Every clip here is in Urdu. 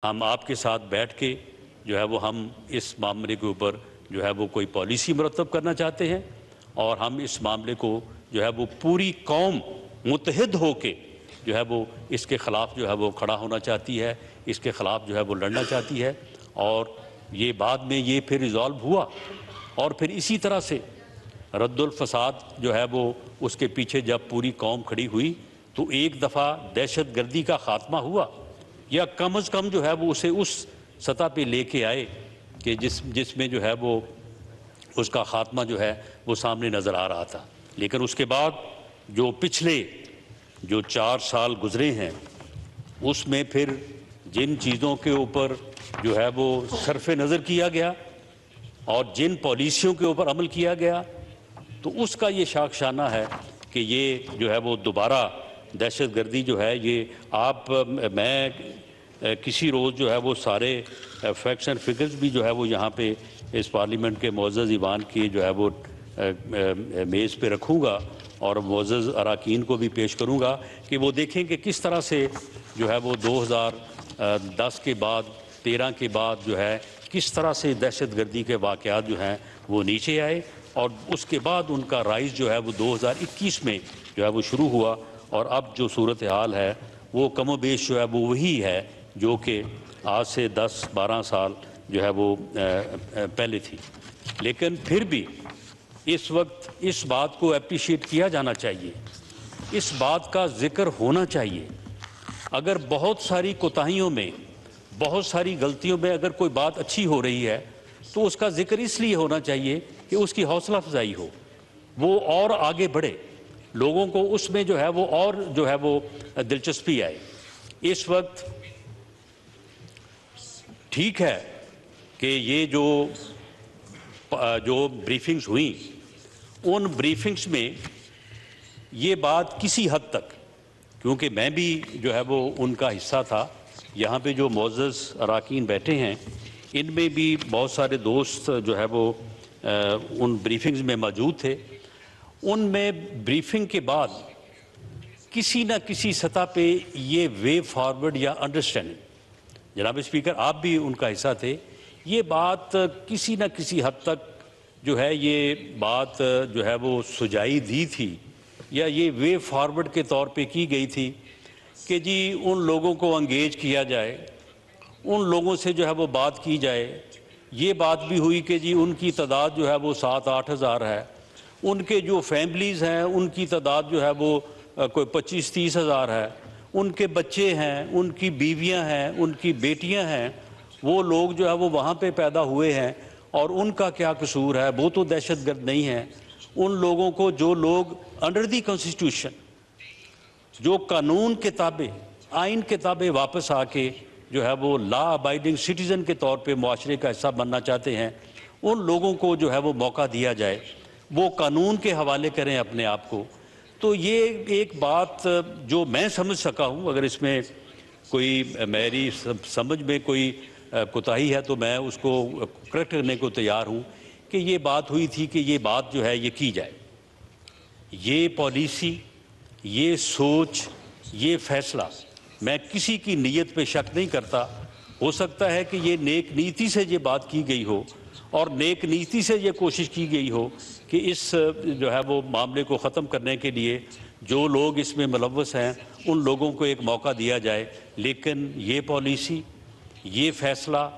ہم آپ کے ساتھ بیٹھ کے جو ہے وہ ہم اس معاملے کے اوپر جو ہے وہ کوئی پالیسی مرتب کرنا چاہتے ہیں، اور ہم اس معاملے کو جو ہے وہ پوری قوم متحد ہو کے جو ہے وہ اس کے خلاف جو ہے وہ کھڑا ہونا چاہتی ہے، اس کے خلاف جو ہے وہ لڑنا چاہتی ہے۔ اور یہ بعد میں یہ پھر ریزالو ہوا، اور پھر اسی طرح سے رد الفساد جو ہے وہ اس کے پیچھے جب پوری قوم کھڑی ہوئی تو ایک دفعہ دہشت گردی کا خاتمہ ہوا، یا کم از کم جو ہے وہ اسے اس سطح پہ لے کے آئے کہ جس میں جو ہے وہ اس کا خاتمہ جو ہے وہ سامنے نظر آ رہا تھا۔ لیکن اس کے بعد جو پچھلے 4 سال گزرے ہیں، اس میں پھر جن چیزوں کے اوپر جو ہے وہ صرف نظر کیا گیا اور جن پالیسیوں کے اوپر عمل کیا گیا، تو اس کا یہ شاخسانہ ہے کہ یہ جو ہے وہ دوبارہ دہشت گردی جو ہے یہ میں کسی روز جو ہے وہ سارے فیکٹس اینڈ فگرز بھی جو ہے وہ یہاں پہ اس پارلیمنٹ کے معزز ایوان کی جو ہے وہ میز پہ رکھوں گا، اور معزز اراکین کو بھی پیش کروں گا کہ وہ دیکھیں کہ کس طرح سے جو ہے وہ 2010 کے بعد 13 کے بعد جو ہے کس طرح سے دہشت گردی کے واقعات جو ہیں وہ نیچے آئے، اور اس کے بعد ان کا رائز جو ہے وہ 2021 میں جو ہے وہ شروع ہوا، اور اب جو صورتحال ہے وہ کم و بیش جو ہے وہ وہی ہے جو کہ آج سے 10-12 سال جو ہے وہ پہلے تھی۔ لیکن پھر بھی اس وقت اس بات کو اپریشیٹ کیا جانا چاہیے، اس بات کا ذکر ہونا چاہیے۔ اگر بہت ساری کوتاہیوں میں، بہت ساری غلطیوں میں اگر کوئی بات اچھی ہو رہی ہے تو اس کا ذکر اس لیے ہونا چاہیے کہ اس کی حوصلہ افزائی ہو، وہ اور آگے بڑھے، لوگوں کو اس میں جو ہے وہ اور جو ہے وہ دلچسپی آئے۔ اس وقت ٹھیک ہے کہ یہ جو بریفنگز ہوئیں، ان بریفنگز میں یہ بات کسی حد تک، کیونکہ میں بھی جو ہے وہ ان کا حصہ تھا، یہاں پہ جو معزز اراکین بیٹھے ہیں ان میں بھی بہت سارے دوست جو ہے وہ ان بریفنگز میں موجود تھے، ان میں بریفنگ کے بعد کسی نہ کسی سطح پہ یہ وے فارورڈ یا انڈرسٹینڈنگ، جناب اسپیکر آپ بھی ان کا حصہ تھے، یہ بات کسی نہ کسی حد تک جو ہے یہ بات جو ہے وہ سجائی دی تھی، یا یہ وے فارورڈ کے طور پہ کی گئی تھی کہ جی ان لوگوں کو انگیج کیا جائے، ان لوگوں سے جو ہے وہ بات کی جائے۔ یہ بات بھی ہوئی کہ جی ان کی تعداد جو ہے وہ 7-8 ہزار ہے، ان کے جو فیملیز ہیں ان کی تعداد جو ہے وہ کوئی 25-30 ہزار ہے، ان کے بچے ہیں، ان کی بیویاں ہیں، ان کی بیٹیاں ہیں، وہ لوگ جو ہے وہ وہاں پہ پیدا ہوئے ہیں، اور ان کا کیا قصور ہے؟ وہ تو دہشت گرد نہیں ہیں۔ ان لوگوں کو، جو لوگ انڈر دی کانسٹیٹیوشن، جو قانون کتابیں، آئین کتابیں واپس آ کے جو ہے وہ لا ابائڈنگ سٹیزن کے طور پہ معاشرے کا حصہ بننا چاہتے ہیں، ان لوگوں کو جو ہے وہ موقع دیا جائے، وہ قانون کے حوالے کریں اپنے آپ کو۔ تو یہ ایک بات جو میں سمجھ سکا ہوں، اگر اس میں کوئی میری سمجھ میں کوئی کوتاہی ہے تو میں اس کو کریکٹ کرنے کو تیار ہوں، کہ یہ بات ہوئی تھی کہ یہ بات جو ہے یہ کی جائے، یہ پالیسی، یہ سوچ، یہ فیصلہ، میں کسی کی نیت پہ شک نہیں کرتا، ہو سکتا ہے کہ یہ نیک نیتی سے یہ بات کی گئی ہو، اور نیک نیتی سے یہ کوشش کی گئی ہو کہ اس جو ہے وہ معاملے کو ختم کرنے کے لیے جو لوگ اس میں ملوث ہیں ان لوگوں کو ایک موقع دیا جائے۔ لیکن یہ پالیسی، یہ فیصلہ،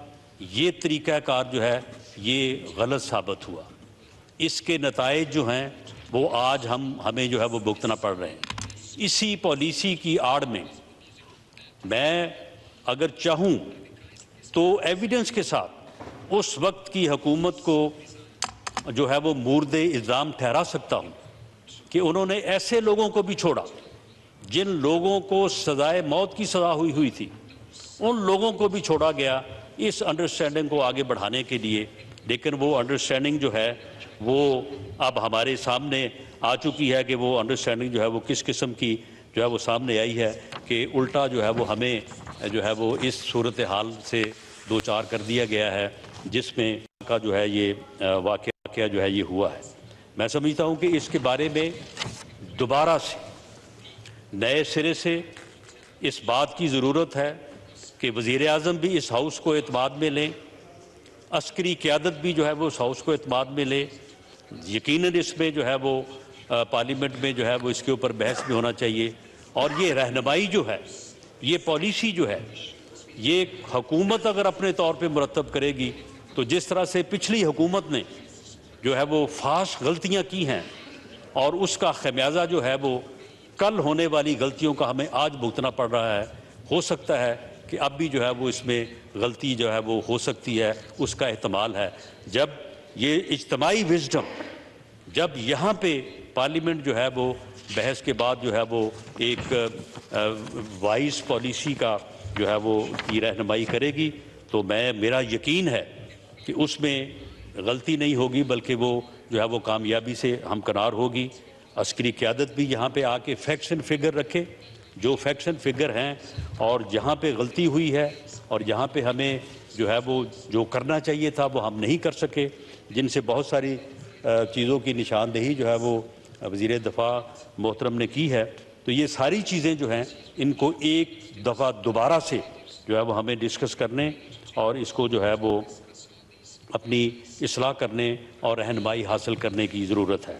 یہ طریقہ کار جو ہے یہ غلط ثابت ہوا۔ اس کے نتائج جو ہیں وہ آج ہمیں جو ہے وہ بھگتنا پڑ رہے ہیں۔ اسی پالیسی کی آڑ میں میں اگر چاہوں تو ایویڈنس کے ساتھ اس وقت کی حکومت کو جو ہے وہ مورد الزام ٹھہرا سکتا ہوں کہ انہوں نے ایسے لوگوں کو بھی چھوڑا جن لوگوں کو سزائے موت کی سزا ہوئی تھی، ان لوگوں کو بھی چھوڑا گیا اس انڈرسٹینڈنگ کو آگے بڑھانے کے لیے۔ لیکن وہ انڈرسٹینڈنگ جو ہے وہ اب ہمارے سامنے آ چکی ہے کہ وہ انڈرسٹینڈنگ جو ہے وہ کس قسم کی جو ہے وہ سامنے آئی ہے، کہ الٹا جو ہے وہ ہمیں جو ہے وہ اس صورتحال سے دوچار کر دیا گیا ہے جس میں کا جو ہے یہ واقعہ جو ہے یہ ہوا ہے۔ میں سمجھتا ہوں کہ اس کے بارے میں دوبارہ سے نئے سرے سے اس بات کی ضرورت ہے کہ وزیر اعظم بھی اس ہاؤس کو اعتماد میں لیں، عسکری قیادت بھی جو ہے وہ اس ہاؤس کو اعتماد میں لے، یقیناً اس میں جو ہے وہ پارلیمنٹ میں جو ہے وہ اس کے اوپر بحث بھی ہونا چاہیے، اور یہ رہنمائی جو ہے، یہ پالیسی جو ہے، یہ حکومت اگر اپنے طور پہ مرتب کرے گی تو جس طرح سے پچھلی حکومت نے جو ہے وہ فحش غلطیاں کی ہیں اور اس کا خمیازہ جو ہے وہ کل ہونے والی غلطیوں کا ہمیں آج بھگتنا پڑ رہا ہے، ہو سکتا ہے کہ اب بھی جو ہے وہ اس میں غلطی جو ہے وہ ہو سکتی ہے، اس کا احتمال ہے۔ جب یہ اجتماعی وزڈم، جب یہاں پہ پارلیمنٹ جو ہے وہ بحث کے بعد جو ہے وہ ایک وائز پالیسی کا جو ہے وہ کی رہنمائی کرے گی تو میرا یقین ہے کہ اس میں غلطی نہیں ہوگی، بلکہ وہ جو ہے وہ کامیابی سے ہمکنار ہوگی۔ عسکری قیادت بھی یہاں پہ آ کے فیکٹس اینڈ فگر رکھے، جو فیکٹس اینڈ فگر ہیں، اور جہاں پہ غلطی ہوئی ہے اور جہاں پہ ہمیں جو ہے وہ جو کرنا چاہیے تھا وہ ہم نہیں کر سکے، جن سے بہت ساری چیزوں کی نشاندہی جو ہے وہ وزیر دفاع محترم نے کی ہے، تو یہ ساری چیزیں جو ہیں ان کو ایک دفعہ دوبارہ سے جو ہے وہ ہمیں ڈسکس کرنے اور اس کو جو ہے وہ اپنی اصلاح کرنے اور رہنمائی حاصل کرنے کی ضرورت ہے۔